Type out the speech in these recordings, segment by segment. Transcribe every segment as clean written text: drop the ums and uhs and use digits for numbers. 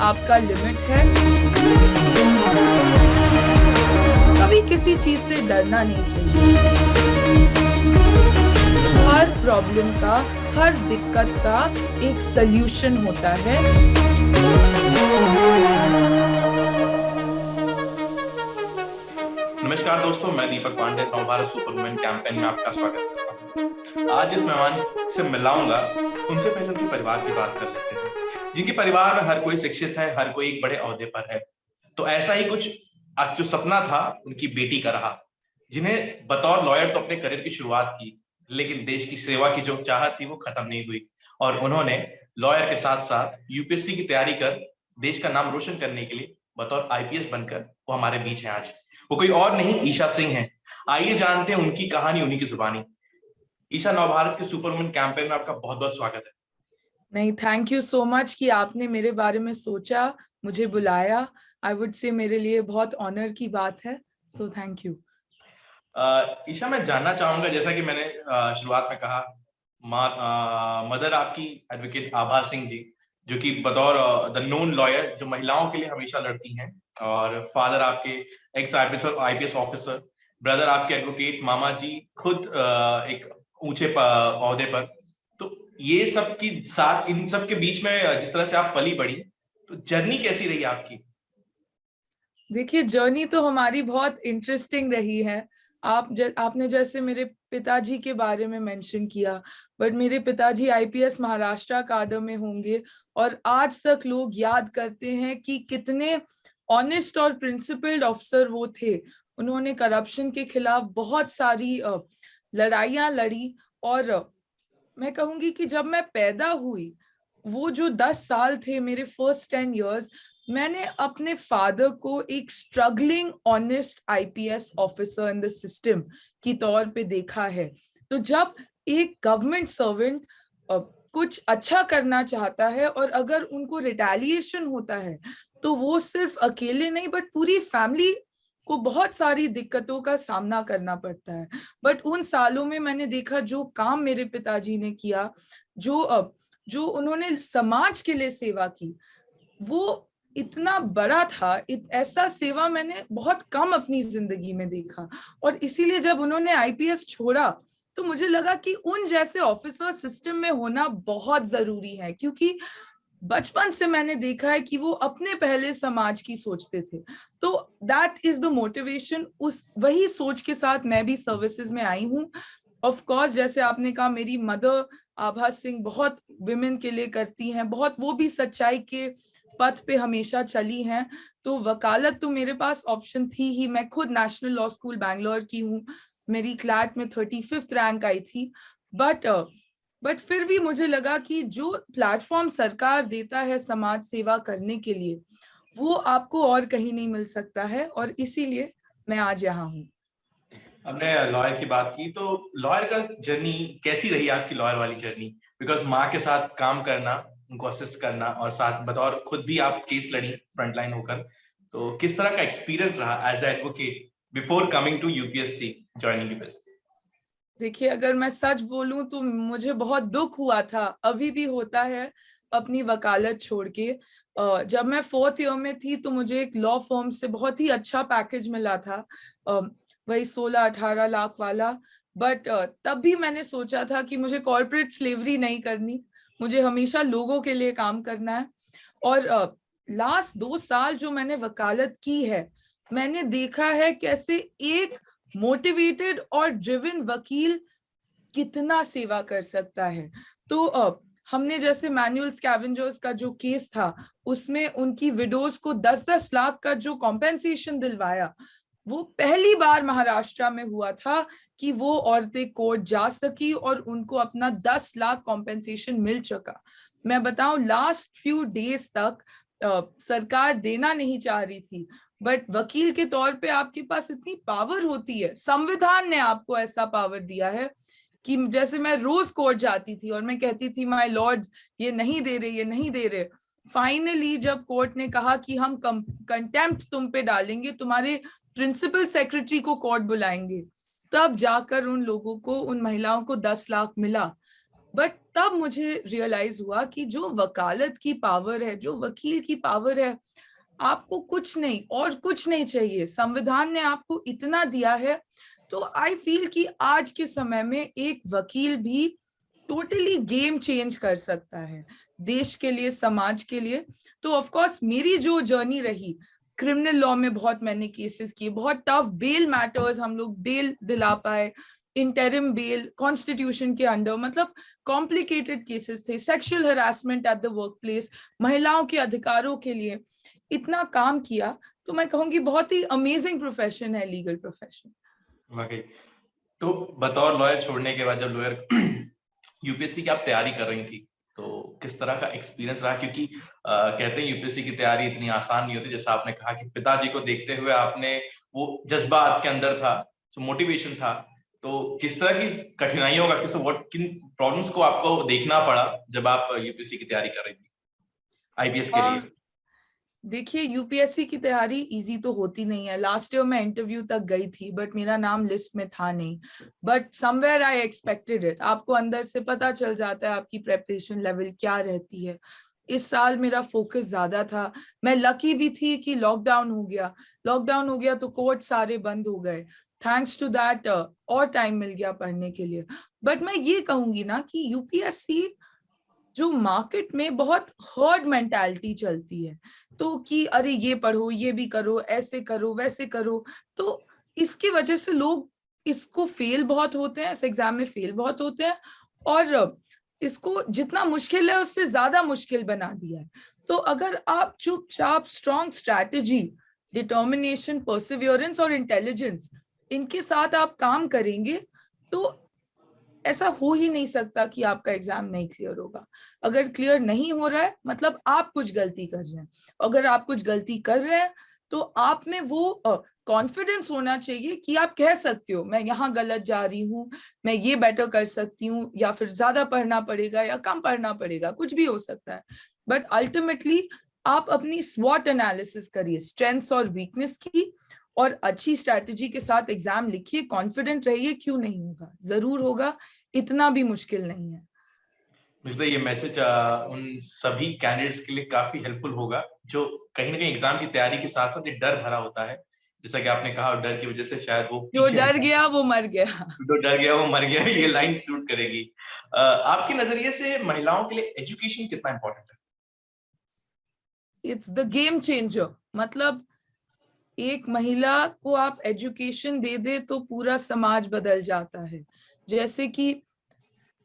आपका लिमिट है। कभी किसी चीज से डरना नहीं चाहिए। हर प्रॉब्लम का, हर दिक्कत का एक सल्यूशन होता है। नमस्कार दोस्तों, मैं Deepak Pandey Navbharat super women campaign में आपका स्वागत करता हूँ। आज जिस मेहमान से मिलाऊंगा उनसे पहले उनके परिवार की बात कर लेते हैं, जिनके परिवार में हर कोई शिक्षित है, हर कोई एक बड़े ओहदे पर है। तो ऐसा ही कुछ आज जो सपना था उनकी बेटी का रहा, जिन्हें बतौर लॉयर तो अपने करियर की शुरुआत की, लेकिन देश की सेवा की जो चाहत थी वो खत्म नहीं हुई और उन्होंने लॉयर के साथ साथ यूपीएससी की तैयारी कर देश का नाम रोशन करने के लिए बतौर आईपीएस बनकर वो हमारे बीच है आज। वो कोई और नहीं, ईशा सिंह है। आइए जानते हैं उनकी कहानी उन्हीं की जुबानी। ईशा, नवभारत के सुपर वुमेन कैंपेन में आपका बहुत बहुत स्वागत है। नहीं, थैंक यू सो मच कि आपने मेरे बारे में सोचा, मुझे बुलाया। आई वुड से मेरे लिए बहुत ऑनर की बात है, सो थैंक यू। ईशा, मैं जानना चाहूंगा, जैसा कि मैंने शुरुआत में कहा, मदर आपकी एडवोकेट आभा सिंह जी, जो कि बतौर द नोन लॉयर जो महिलाओं के लिए हमेशा लड़ती हैं, और फादर आपके एक्स आईपीएस ऑफिसर, ब्रदर आपके एडवोकेट मामा जी खुद एक ऊंचे ओहदे पर। तो ये सब की साथ, इन सब के बीच में जिस तरह से आप पली बढ़ी, तो जर्नी कैसी रही आपकी? देखिए, जर्नी तो हमारी बहुत इंटरेस्टिंग रही है। आपने जैसे मेरे पिताजी के बारे में मेंशन किया, बट मेरे पिताजी आईपीएस महाराष्ट्र अकादमी में होंगे और आज तक लोग याद करते हैं कि कितने ऑनेस्ट और प्रिंसिपल्ड ऑफिसर वो थे। उन्होंने करप्शन के खिलाफ बहुत सारी लड़ाइयां लड़ी। और मैं कहूंगी कि जब मैं पैदा हुई, वो जो 10 साल थे, मेरे फर्स्ट 10 इयर्स, मैंने अपने फादर को एक struggling honest IPS officer in the system की तौर पे देखा है। तो जब एक गवर्नमेंट सर्वेंट कुछ अच्छा करना चाहता है और अगर उनको रिटेलिएशन होता है, तो वो सिर्फ अकेले नहीं बट पूरी फैमिली को बहुत सारी दिक्कतों का सामना करना पड़ता है। बट उन सालों में मैंने देखा जो काम मेरे पिताजी ने किया, जो उन्होंने समाज के लिए सेवा की, वो इतना बड़ा था। ऐसा सेवा मैंने बहुत कम अपनी जिंदगी में देखा। और इसीलिए जब उन्होंने आईपीएस छोड़ा, तो मुझे लगा कि उन जैसे ऑफिसर सिस्टम में होना बहुत जरूरी है, क्योंकि बचपन से मैंने देखा है कि वो अपने पहले समाज की सोचते थे। तो दैट इज द मोटिवेशन। उस वही सोच के साथ मैं भी सर्विसेज में आई हूँ। ऑफ कोर्स, जैसे आपने कहा, मेरी मदर आभा सिंह बहुत विमेन के लिए करती हैं, बहुत वो भी सच्चाई के पथ पे हमेशा चली हैं। तो वकालत तो मेरे पास ऑप्शन थी ही। मैं खुद नेशनल लॉ स्कूल बैंगलोर की हूँ। मेरी क्लैट में 35th रैंक आई थी। बट फिर भी मुझे लगा कि जो प्लेटफॉर्म सरकार देता है समाज सेवा करने के लिए, वो आपको और कहीं नहीं मिल सकता है, और इसीलिए मैं आज यहाँ हूँ। हमने लॉयर की बात की, तो लॉयर का जर्नी कैसी रही आपकी, लॉयर वाली जर्नी? बिकॉज माँ के साथ काम करना, उनको असिस्ट करना, और साथ बतौर खुद भी आप केस लड़ी फ्रंटलाइन होकर, तो किस तरह का एक्सपीरियंस रहा as advocate before coming to UPSC, joining UPSC? देखिए, अगर मैं सच बोलूं तो मुझे बहुत दुख हुआ था, अभी भी होता है, अपनी वकालत छोड़ के। जब मैं 4th ईयर में थी तो मुझे एक लॉ फर्म से बहुत ही अच्छा पैकेज मिला था, वही 16-18 लाख वाला। बट तब भी मैंने सोचा था कि मुझे कॉर्पोरेट स्लेवरी नहीं करनी, मुझे हमेशा लोगों के लिए काम करना है। और लास्ट 2 साल जो मैंने वकालत की है, मैंने देखा है कैसे एक मोटिवेटेड और ड्रिवन वकील कितना सेवा कर सकता है। तो हमने जैसे मैनुअल स्कैवेंजर्स का जो केस था, उसमें उनकी विडोज को 10-10 लाख का जो कॉम्पेंसेशन दिलवाया, वो पहली बार महाराष्ट्र में हुआ था कि वो औरतें कोर्ट जा सकी और उनको अपना 10 लाख कॉम्पेंसेशन मिल चुका। मैं बताऊं, लास्ट फ्यू डेज तक सरकार देना नहीं चाह रही थी, बट वकील के तौर पे आपके पास इतनी पावर होती है, संविधान ने आपको ऐसा पावर दिया है कि जैसे मैं रोज कोर्ट जाती थी और मैं कहती थी माय लॉर्ड, ये नहीं दे रहे, ये नहीं दे रहे। फाइनली जब कोर्ट ने कहा कि हम कंटेम्प्ट तुम पे डालेंगे, तुम्हारे प्रिंसिपल सेक्रेटरी को कोर्ट बुलाएंगे, तब जाकर उन लोगों को, उन महिलाओं को 10 लाख मिला। बट तब मुझे रियलाइज हुआ कि जो वकालत की पावर है, जो वकील की पावर है, आपको कुछ नहीं और कुछ नहीं चाहिए, संविधान ने आपको इतना दिया है। तो आई फील कि आज के समय में एक वकील भी टोटली गेम चेंज कर सकता है देश के लिए, समाज के लिए। तो ऑफ कोर्स मेरी जो जर्नी रही, क्रिमिनल लॉ में बहुत मैंने केसेस किए, बहुत टफ बेल मैटर्स, हम लोग बेल दिला पाए, इंटरिम बेल कॉन्स्टिट्यूशन के अंडर, मतलब कॉम्प्लिकेटेड केसेस थे, sexual harassment at the work place, महिलाओं के अधिकारों के लिए इतना काम किया। तो मैं कहूंगी बहुत ही अमेजिंग प्रोफेशन है लीगल प्रोफेशन। वाकई। तो बतौर लॉयर छोड़ने के बाद जब लॉयर यूपीएससी की आप तैयारी कर रही थी, तो किस तरह का एक्सपीरियंस रहा? क्योंकि कहते हैं यूपीएससी की तैयारी इतनी आसान नहीं होती। जैसा आपने कहा कि पिताजी को देखते हुए आपने वो जज्बा आपके अंदर था, जो मोटिवेशन था, तो किस तरह की कठिनाइयों का किन प्रॉब्लम्स को आपको देखना पड़ा जब आप यूपीएससी की तैयारी कर रही थी आईपीएस के लिए? देखिए, यूपीएससी की तैयारी इजी तो होती नहीं है। लास्ट ईयर मैं इंटरव्यू तक गई थी बट मेरा नाम लिस्ट में था नहीं, but somewhere I expected it. आपको अंदर से पता चल जाता है आपकी प्रेपरेशन लेवल क्या रहती है। इस साल मेरा फोकस ज्यादा था। मैं लकी भी थी कि लॉकडाउन हो गया, लॉकडाउन हो गया तो कोर्ट सारे बंद हो गए, थैंक्स टू दैट और टाइम मिल गया पढ़ने के लिए। बट मैं ये कहूंगी ना कि यूपीएससी जो मार्केट में बहुत हर्ड मेंटालिटी चलती है, तो कि अरे ये पढ़ो, ये भी करो, ऐसे करो, वैसे करो, तो इसकी वजह से लोग इसको फेल बहुत होते हैं, इस एग्जाम में फेल बहुत होते हैं, और इसको जितना मुश्किल है उससे ज्यादा मुश्किल बना दिया है। तो अगर आप चुपचाप स्ट्रॉन्ग स्ट्रैटेजी, डिटर्मिनेशन, परसिवियरेंस और इंटेलिजेंस, इनके साथ आप काम करेंगे तो ऐसा हो ही नहीं सकता कि आपका एग्जाम नहीं क्लियर होगा। अगर क्लियर नहीं हो रहा है मतलब आप कुछ गलती कर रहे हैं। अगर आप कुछ गलती कर रहे हैं तो आप में वो कॉन्फिडेंस होना चाहिए कि आप कह सकते हो मैं यहाँ गलत जा रही हूँ, मैं ये बेटर कर सकती हूँ, या फिर ज्यादा पढ़ना पड़ेगा या कम पढ़ना पड़ेगा, कुछ भी हो सकता है। बट अल्टीमेटली आप अपनी स्वॉट एनालिसिस करिए, स्ट्रेंथ्स और वीकनेस की, और अच्छी स्ट्रैटेजी के साथ एग्जाम लिखिए, कॉन्फिडेंट रहिए। क्यों नहीं होगा, जरूर होगा, इतना भी मुश्किल नहीं है। मुझे ये मैसेज उन सभी कैंडिडेट्स के लिए काफी हेल्पफुल होगा जो कहीं ना कहीं एग्जाम की तैयारी के साथ साथ ये डर भरा होता है, जैसा कि आपने कहा, और डर की वजह से शायद वो जो पीछे हट डर जाते गया हैं। वो मर गया। जो डर गया वो मर गया, ये लाइन सूट करेगी। आपके नजरिए से महिलाओं के लिए एजुकेशन कितना इंपॉर्टेंट है? It's the game changer. मतलब एक महिला को आप एजुकेशन दे दे तो पूरा समाज बदल जाता है। जैसे कि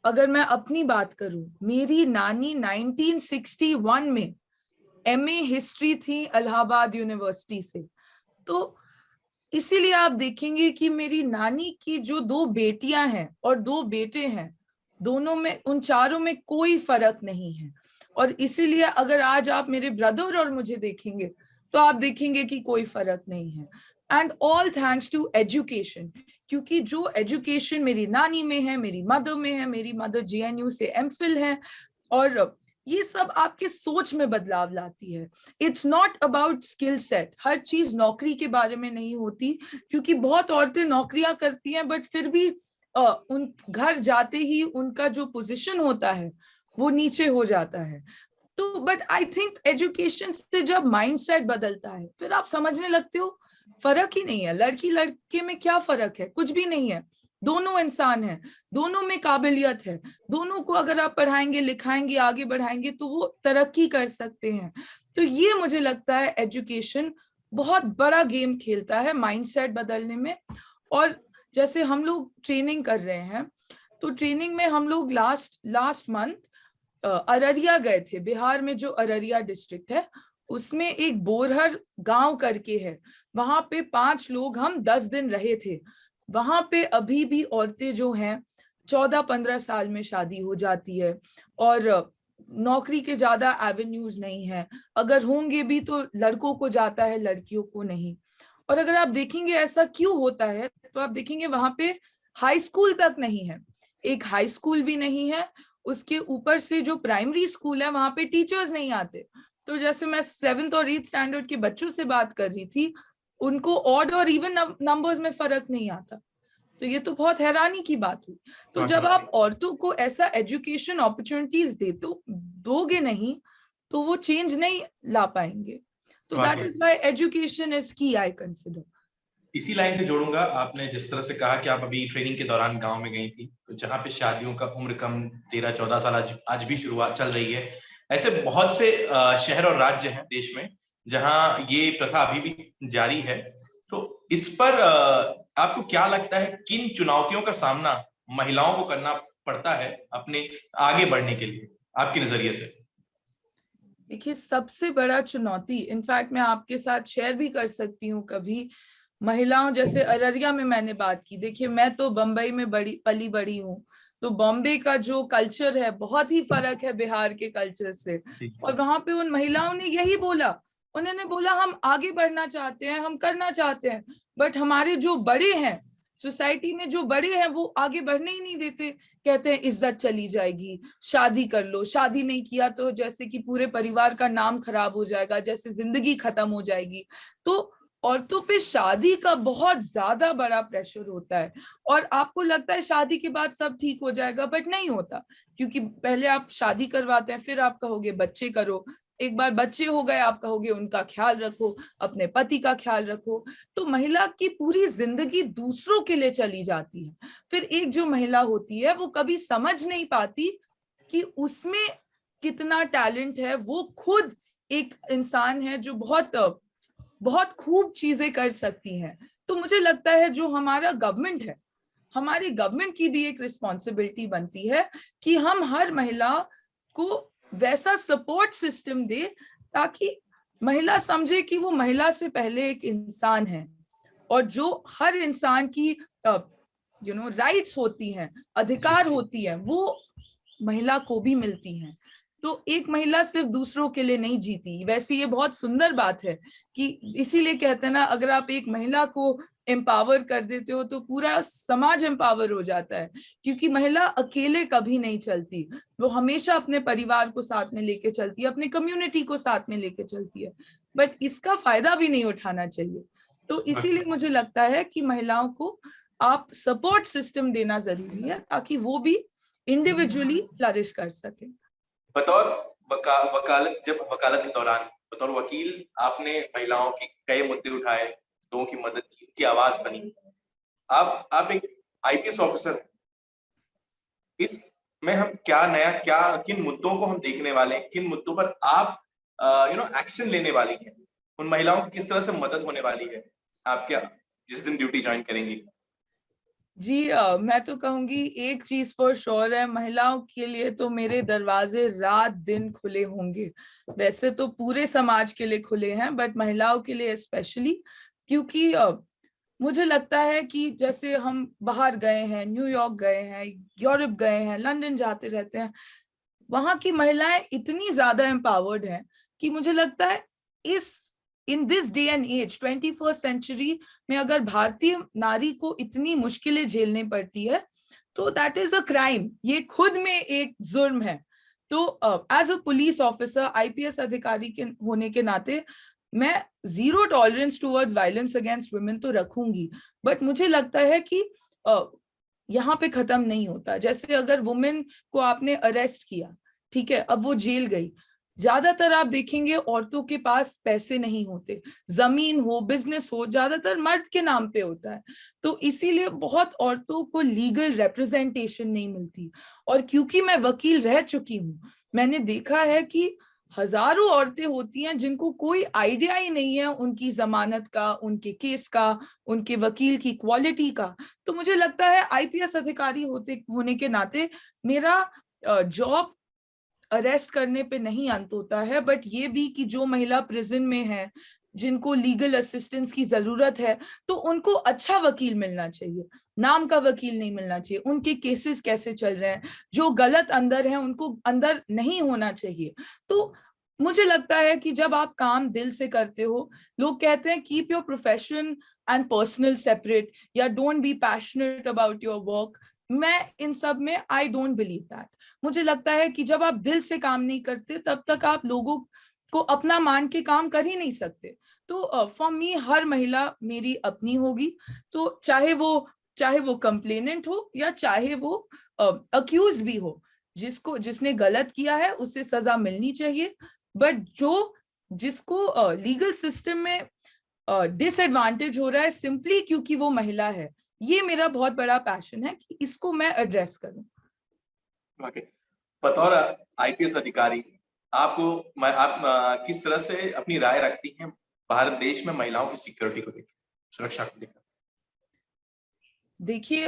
अगर मैं अपनी बात करूं, मेरी नानी 1961 में एमए हिस्ट्री थी इलाहाबाद यूनिवर्सिटी से। तो इसीलिए आप देखेंगे कि मेरी नानी की जो दो बेटियां हैं और दो बेटे हैं, दोनों में, उन चारों में कोई फर्क नहीं है। और इसीलिए अगर आज आप मेरे ब्रदर और मुझे देखेंगे तो आप देखेंगे कि कोई फर्क नहीं है। And all thanks to education. क्योंकि जो एजुकेशन मेरी नानी में है, मेरी मदर में है, मेरी मदर जेएनयू से एमफिल है, और ये सब आपके सोच में बदलाव लाती है। It's not about skill set. हर चीज नौकरी के बारे में नहीं होती, क्योंकि बहुत औरतें नौकरियां करती हैं बट फिर भी उन घर जाते ही उनका जो पोजीशन होता है वो नीचे हो जाता है। तो बट आई थिंक एजुकेशन से जब माइंडसेट बदलता है फिर आप समझने लगते हो फर्क ही नहीं है, लड़की लड़के में क्या फर्क है, कुछ भी नहीं है। दोनों इंसान हैं, दोनों में काबिलियत है, दोनों को अगर आप पढ़ाएंगे, लिखाएंगे, आगे बढ़ाएंगे तो वो तरक्की कर सकते हैं। तो ये मुझे लगता है एजुकेशन बहुत बड़ा गेम खेलता है माइंडसेट बदलने में। और जैसे हम लोग ट्रेनिंग कर रहे हैं, तो ट्रेनिंग में हम लोग लास्ट मंथ अररिया गए थे। बिहार में जो अररिया डिस्ट्रिक्ट है उसमें एक बोरहर गांव करके है, वहां पे 5 लोग हम 10 दिन रहे थे। वहां पे अभी भी औरतें जो हैं 14-15 साल में शादी हो जाती है, और नौकरी के ज्यादा एवेन्यूज नहीं है, अगर होंगे भी तो लड़कों को जाता है, लड़कियों को नहीं। और अगर आप देखेंगे ऐसा क्यों होता है तो आप देखेंगे वहां पे हाई स्कूल तक नहीं है, एक हाई स्कूल भी नहीं है, उसके ऊपर से जो प्राइमरी स्कूल है वहां पे टीचर्स नहीं आते। तो जैसे मैं 7th और 8th स्टैंडर्ड के बच्चों से बात कर रही थी, उनको ऑड और इवन नंबर्स में फर्क नहीं आता। तो ये तो बहुत हैरानी की बात हुई। तो जब आप औरतों को ऐसा एजुकेशन अपॉर्चुनिटीज दोगे नहीं, तो वो चेंज नहीं ला पाएंगे। तो that is why education is की, आई कंसिडर। इसी लाइन से जोड़ूंगा, आपने जिस तरह से कहा कि आप अभी ट्रेनिंग के दौरान गांव में गई थी, तो जहाँ पे शादियों का उम्र कम 13-14 साल आज भी शुरुआत चल रही है। ऐसे बहुत से शहर और राज्य हैं देश में जहाँ ये प्रथा अभी भी जारी है। तो इस पर आपको क्या लगता है, किन चुनौतियों का सामना महिलाओं को करना पड़ता है अपने आगे बढ़ने के लिए, आपके नजरिए से? देखिए, सबसे बड़ा चुनौती, इनफैक्ट मैं आपके साथ शेयर भी कर सकती हूँ कभी, महिलाओं जैसे अररिया में मैंने बात की। देखिए, मैं तो बम्बई में पली बड़ी हूँ, तो बॉम्बे का जो कल्चर है बहुत ही फर्क है बिहार के कल्चर से। और वहां पे उन महिलाओं ने यही बोला, उन्होंने बोला हम आगे बढ़ना चाहते हैं, हम करना चाहते हैं, बट हमारे जो बड़े हैं सोसाइटी में, जो बड़े हैं, वो आगे बढ़ने ही नहीं देते। कहते हैं इज्जत चली जाएगी, शादी कर लो, शादी नहीं किया तो जैसे कि पूरे परिवार का नाम खराब हो जाएगा, जैसे जिंदगी खत्म हो जाएगी। तो औरतों पे शादी का बहुत ज्यादा बड़ा प्रेशर होता है, और आपको लगता है शादी के बाद सब ठीक हो जाएगा, बट नहीं होता। क्योंकि पहले आप शादी करवाते हैं, फिर आप कहोगे बच्चे करो, एक बार बच्चे हो गए आप कहोगे उनका ख्याल रखो, अपने पति का ख्याल रखो। तो महिला की पूरी जिंदगी दूसरों के लिए चली जाती है। फिर एक जो महिला होती है वो कभी समझ नहीं पाती कि उसमें कितना टैलेंट है। वो खुद एक इंसान है जो बहुत बहुत खूब चीजें कर सकती हैं। तो मुझे लगता है जो हमारा गवर्नमेंट है, हमारी गवर्नमेंट की भी एक रिस्पॉन्सिबिलिटी बनती है कि हम हर महिला को वैसा सपोर्ट सिस्टम दे ताकि महिला समझे कि वो महिला से पहले एक इंसान है, और जो हर इंसान की राइट्स होती हैं, अधिकार होती है, वो महिला को भी मिलती हैं। तो एक महिला सिर्फ दूसरों के लिए नहीं जीती। वैसे ये बहुत सुंदर बात है कि इसीलिए कहते हैं ना, अगर आप एक महिला को एम्पावर कर देते हो तो पूरा समाज एम्पावर हो जाता है। क्योंकि महिला अकेले कभी नहीं चलती, वो हमेशा अपने परिवार को साथ में लेके चलती है, अपने कम्युनिटी को साथ में लेके चलती है। बट इसका फायदा भी नहीं उठाना चाहिए। तो इसीलिए मुझे लगता है कि महिलाओं को आप सपोर्ट सिस्टम देना जरूरी है ताकि वो भी इंडिविजुअली फ्लरिश कर सके। बतौर वकालत, जब वकालत के दौरान बतौर वकील आपने महिलाओं के कई मुद्दे उठाए, लोगों की मदद की, उनकी आवाज बनी। आप एक आईपीएस ऑफिसर, इसमें हम क्या किन मुद्दों को हम देखने वाले हैं, किन मुद्दों पर आप एक्शन लेने वाली हैं, उन महिलाओं की किस तरह से मदद होने वाली है, आप क्या जिस दिन ड्यूटी ज्वाइन करेंगी? जी, मैं तो कहूंगी एक चीज फॉर श्योर है, महिलाओं के लिए तो मेरे दरवाजे रात दिन खुले होंगे। वैसे तो पूरे समाज के लिए खुले हैं, बट महिलाओं के लिए स्पेशली। क्योंकि मुझे लगता है कि जैसे हम बाहर गए हैं, न्यूयॉर्क गए हैं, यूरोप गए हैं, लंदन जाते रहते हैं, वहां की महिलाएं इतनी ज्यादा एम्पावर्ड हैं कि मुझे लगता है इस in this day and age 21st century में अगर भारतीय नारी को इतनी मुश्किलें झेलनी पड़ती है तो दैट इज अ क्राइम, ये खुद में एक जुर्म है। तो as a police officer, IPS अधिकारी के होने के नाते मैं zero tolerance towards violence against women तो रखूंगी। बट मुझे लगता है कि यहाँ पे खत्म नहीं होता। जैसे अगर वुमेन को आपने अरेस्ट किया, ठीक है, अब वो जेल गई, ज्यादातर आप देखेंगे औरतों के पास पैसे नहीं होते, जमीन हो, बिजनेस हो, ज्यादातर मर्द के नाम पे होता है। तो इसीलिए बहुत औरतों को लीगल रिप्रेजेंटेशन नहीं मिलती। और क्योंकि मैं वकील रह चुकी हूँ, मैंने देखा है कि हजारों औरतें होती हैं जिनको कोई आइडिया ही नहीं है उनकी जमानत का, उनके केस का, उनके वकील की क्वालिटी का। तो मुझे लगता है आईपीएस अधिकारी होने के नाते मेरा जॉब अरेस्ट करने पे नहीं अंत होता है, बट ये भी कि जो महिला प्रिजन में है, जिनको लीगल असिस्टेंस की जरूरत है, तो उनको अच्छा वकील मिलना चाहिए, नाम का वकील नहीं मिलना चाहिए। उनके केसेस कैसे चल रहे हैं, जो गलत अंदर है उनको अंदर नहीं होना चाहिए। तो मुझे लगता है कि जब आप काम दिल से करते हो, लोग कहते हैं keep your profession and personal separate, या don't be passionate about your work. मैं इन सब में आई डोंट बिलीव दैट। मुझे लगता है कि जब आप दिल से काम नहीं करते तब तक आप लोगों को अपना मान के काम कर ही नहीं सकते। तो फॉर मी हर महिला मेरी अपनी होगी। तो चाहे वो चाहे वो कंप्लेनेंट हो या चाहे वो अक्यूज्ड भी हो, जिसने गलत किया है उसे सजा मिलनी चाहिए। बट जिसको लीगल सिस्टम में डिसएडवांटेज हो रहा है सिंपली क्योंकि वो महिला है, ये मेरा बहुत बड़ा पैशन है कि इसको मैं एड्रेस करूं। बतौर आईपीएस अधिकारी आप किस तरह से अपनी राय रखती हैं भारत देश में महिलाओं की सिक्योरिटी को लेकर, सुरक्षा को लेकर? देखिए,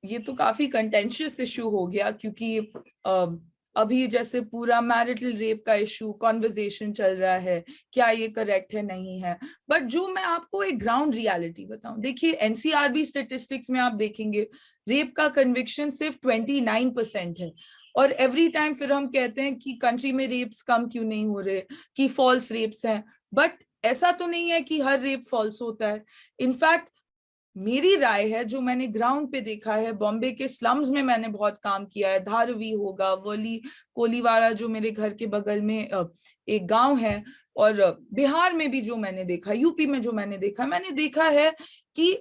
ये तो काफी कंटेंशियस इशू हो गया, क्योंकि अभी जैसे पूरा मैरिटल रेप का इशू कॉन्वर्जेशन चल रहा है, क्या ये करेक्ट है नहीं है। बट जो मैं आपको एक ग्राउंड रियलिटी बताऊं, देखिए एनसीआरबी स्टेटिस्टिक्स में आप देखेंगे रेप का कन्विक्शन सिर्फ 29% है, और एवरी टाइम फिर हम कहते हैं कि कंट्री में रेप्स कम क्यों नहीं हो रहे, कि फॉल्स रेप्स हैं। बट ऐसा तो नहीं है कि हर रेप फॉल्स होता है। इनफैक्ट मेरी राय है, जो मैंने ग्राउंड पे देखा है, बॉम्बे के स्लम्स में मैंने बहुत काम किया है, धारवी होगा, वर्ली, कोलीवाड़ा जो मेरे घर के बगल में एक गांव है, और बिहार में भी जो मैंने देखा, यूपी में जो मैंने देखा है कि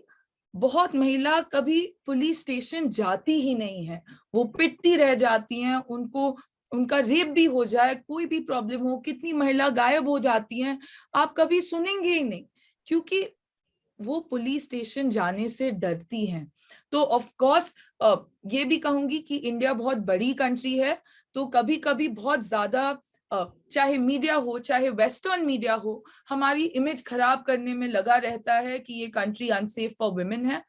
बहुत महिला कभी पुलिस स्टेशन जाती ही नहीं है, वो पिटती रह जाती हैं, उनका रेप भी हो जाए, कोई भी प्रॉब्लम हो, कितनी महिला गायब हो जाती हैं, आप कभी सुनेंगे ही नहीं, क्योंकि वो पुलिस स्टेशन जाने से डरती हैं। तो ऑफ कोर्स ये भी कहूंगी कि इंडिया बहुत बड़ी कंट्री है, तो कभी कभी बहुत ज्यादा चाहे मीडिया हो, चाहे वेस्टर्न मीडिया हो, हमारी इमेज खराब करने में लगा रहता है कि ये कंट्री अनसेफ फॉर वुमेन है।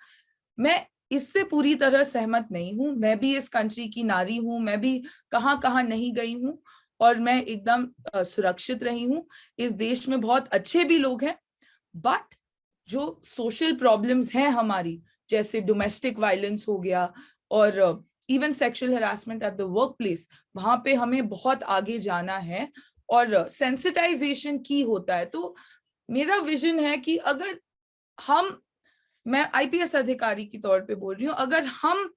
मैं इससे पूरी तरह सहमत नहीं हूं। मैं भी इस कंट्री की नारी हूं, मैं भी कहां कहां नहीं गई हूं, और मैं एकदम सुरक्षित रही हूं। इस देश में बहुत अच्छे भी लोग हैं, बट जो सोशल प्रॉब्लम्स हैं हमारी, जैसे डोमेस्टिक वायलेंस हो गया और even sexual harassment at the work place, वहां पे हमें बहुत आगे जाना है और सेंसिटाइजेशन की होता है। तो मेरा विजन है कि अगर मैं आईपीएस अधिकारी के तौर पे बोल रही हूँ, अगर हम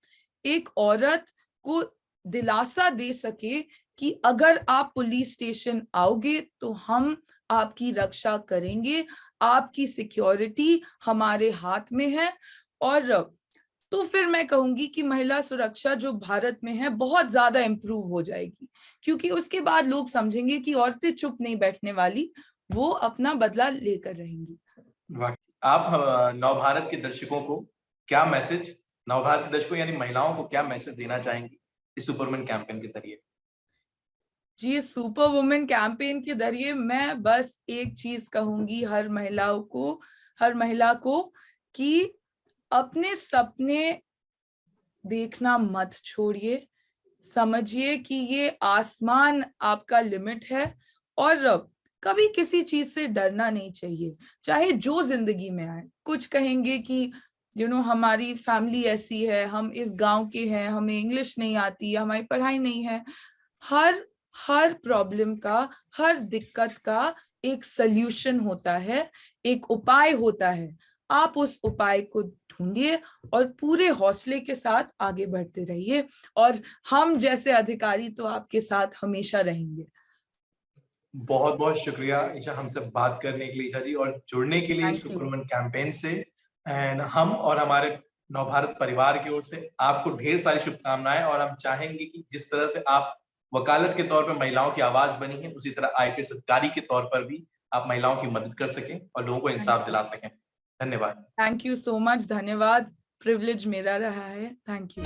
एक औरत को दिलासा दे सके कि अगर आप पुलिस स्टेशन आओगे तो हम आपकी रक्षा करेंगे, आपकी सिक्योरिटी हमारे हाथ में है, और तो फिर मैं कहूंगी कि महिला सुरक्षा जो भारत में है बहुत ज्यादा इंप्रूव हो जाएगी, क्योंकि उसके बाद लोग समझेंगे कि औरतें चुप नहीं बैठने वाली, वो अपना बदला लेकर रहेंगी। आप नवभारत के दर्शकों को क्या मैसेज, नवभारत के दर्शकों यानी महिलाओं को क्या मैसेज देना चाहेंगी इस सुपरवुमन कैंपेन के जरिए? जी, सुपर वुमेन कैंपेन के जरिए मैं बस एक चीज कहूंगी हर महिला को कि अपने सपने देखना मत छोड़िए, समझिए कि ये आसमान आपका लिमिट है, और कभी किसी चीज से डरना नहीं चाहिए, चाहे जो जिंदगी में आए। कुछ कहेंगे कि हमारी फैमिली ऐसी है, हम इस गांव के हैं, हमें इंग्लिश नहीं आती, हमारी पढ़ाई नहीं है। हर प्रॉब्लम का, हर दिक्कत का एक सल्यूशन होता है, एक उपाय होता है। आप उस उपाय को ढूंढिए और पूरे हौसले के साथ आगे बढ़ते रहिए, और हम जैसे अधिकारी तो आपके साथ हमेशा रहेंगे। बहुत बहुत शुक्रिया ईशा हमसे बात करने के लिए, ईशा जी, और जुड़ने के लिए सुपरवुमन कैंपेन से। एंड हम और हमारे नवभारत परिवार की ओर से आपको ढेर सारी शुभकामनाएं, और हम चाहेंगे कि जिस तरह से आप वकालत के तौर पर महिलाओं की आवाज बनी है, उसी तरह आईपीएस अधिकारी के तौर पर भी आप महिलाओं की मदद कर सकें और लोगों को इंसाफ दिला सकें। धन्यवाद। Thank you so much. धन्यवाद, प्रिविलेज मेरा रहा है। Thank you.